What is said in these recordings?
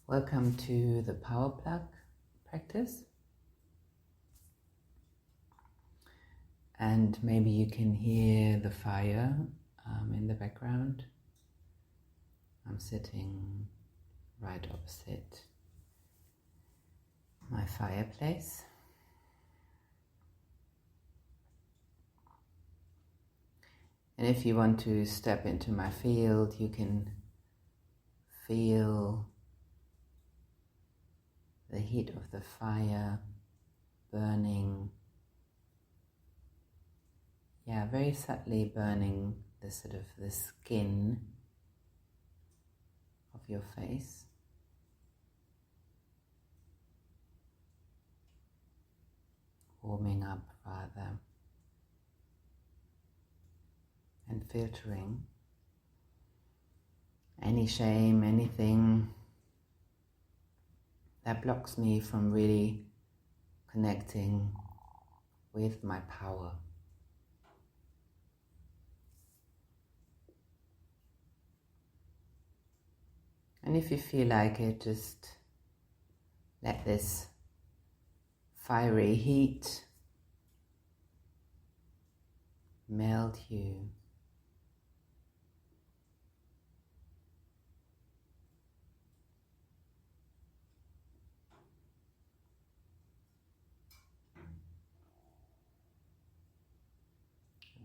Welcome to the power plug practice. And maybe you can hear the fire in the background. I'm sitting right opposite my fireplace. And if you want to step into my field, you can feel the heat of the fire burning, very subtly burning the skin of your face. Warming up rather, and filtering any shame, anything that blocks me from really connecting with my power. And if you feel like it, just let this fiery heat melt you.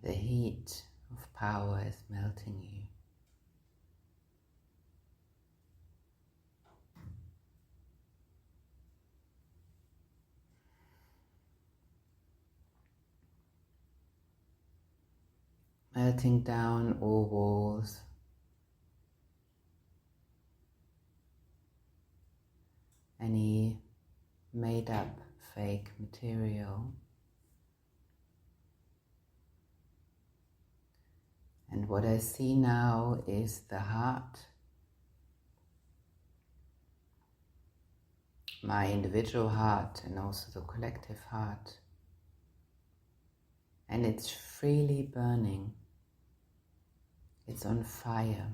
The heat of power is melting you. Melting down all walls, any made up fake material, and what I see now is the heart, my individual heart and also the collective heart, and it's freely burning. It's on fire.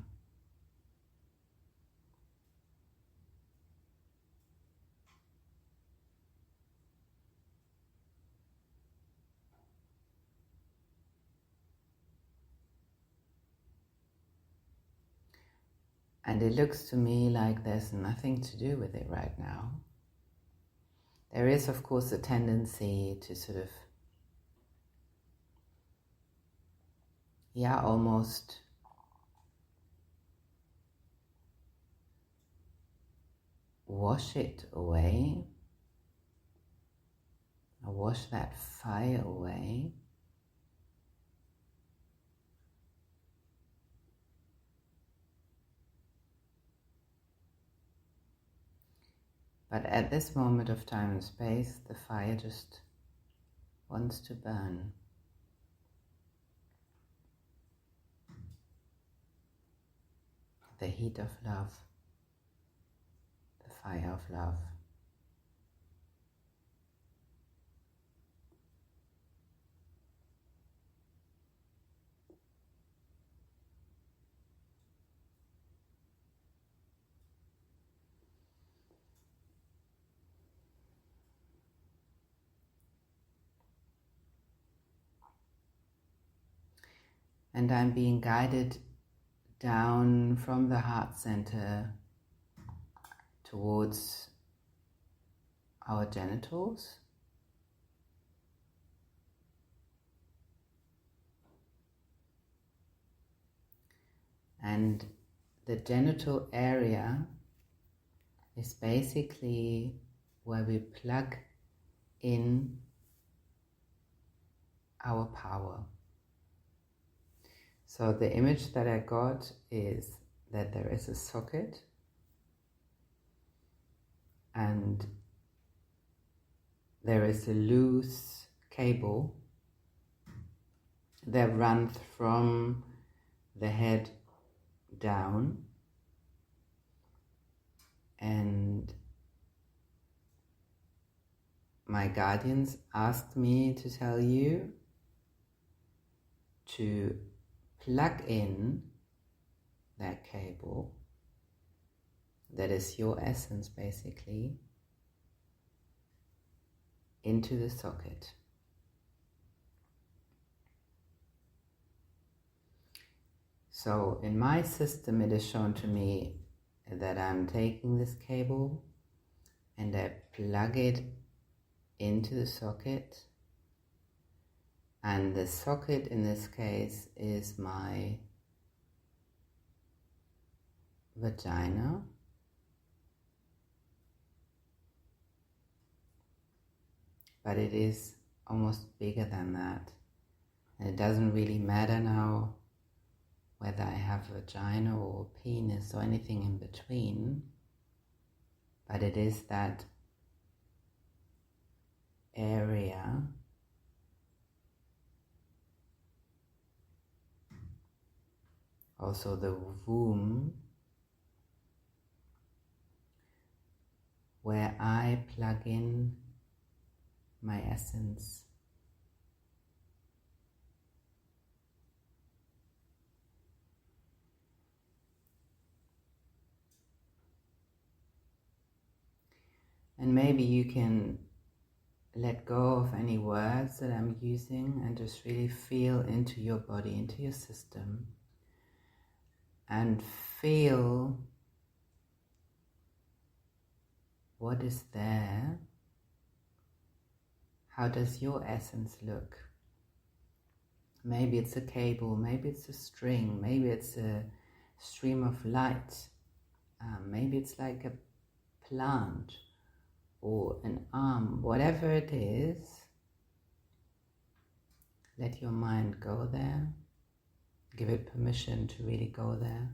And it looks to me like there's nothing to do with it right now. There is, of course, a tendency to almost wash it away, or wash that fire away. But at this moment of time and space, the fire just wants to burn. The heat of love, the fire of love. And I'm being guided down from the heart center towards our genitals. And the genital area is basically where we plug in our power. So the image that I got is that there is a socket and there is a loose cable that runs from the head down, and my guardians asked me to tell you to plug in that cable that is your essence basically into the socket. So in my system it is shown to me that I'm taking this cable and I plug it into the socket, and the socket in this case is my vagina. But it is almost bigger than that. And it doesn't really matter now whether I have a vagina or a penis or anything in between, but it is that area also the womb where I plug in my essence. And maybe you can let go of any words that I'm using and just really feel into your body, into your system, and feel what is there. How does your essence look? Maybe it's a cable, maybe it's a string, maybe it's a stream of light, maybe it's like a plant or an arm, whatever it is. Let your mind go there. Give it permission to really go there.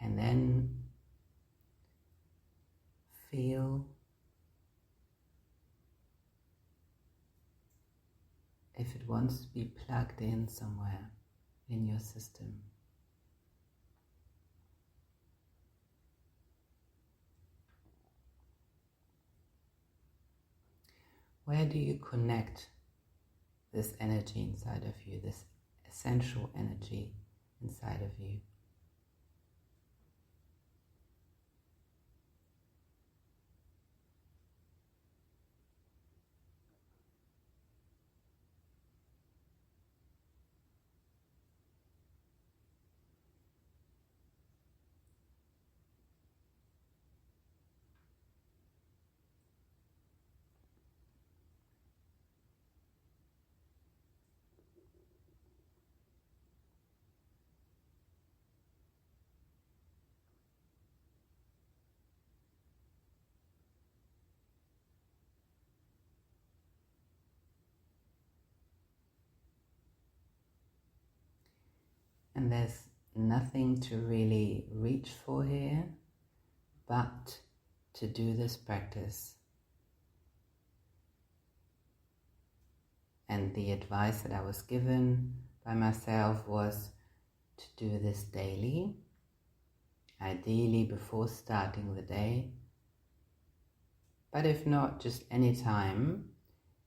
And then feel if it wants to be plugged in somewhere in your system. Where do you connect this energy inside of you, this essential energy inside of you? And there's nothing to really reach for here, but to do this practice. And the advice that I was given by myself was to do this daily, ideally before starting the day, but if not, just any time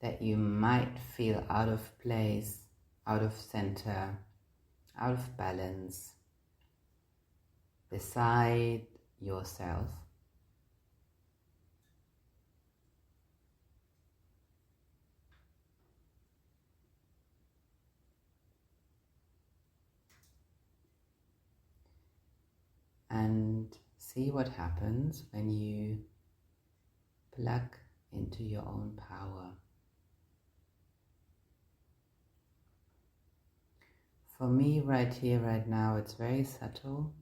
that you might feel out of place, out of center, out of balance, beside yourself. And see what happens when you plug into your own power. For me, right here, right now, it's very subtle.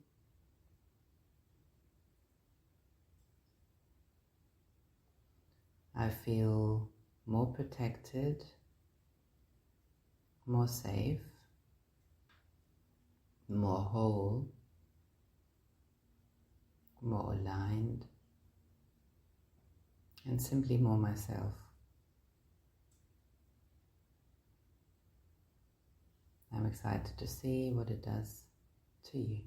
I feel more protected, more safe, more whole, more aligned, and simply more myself. I'm excited to see what it does to you.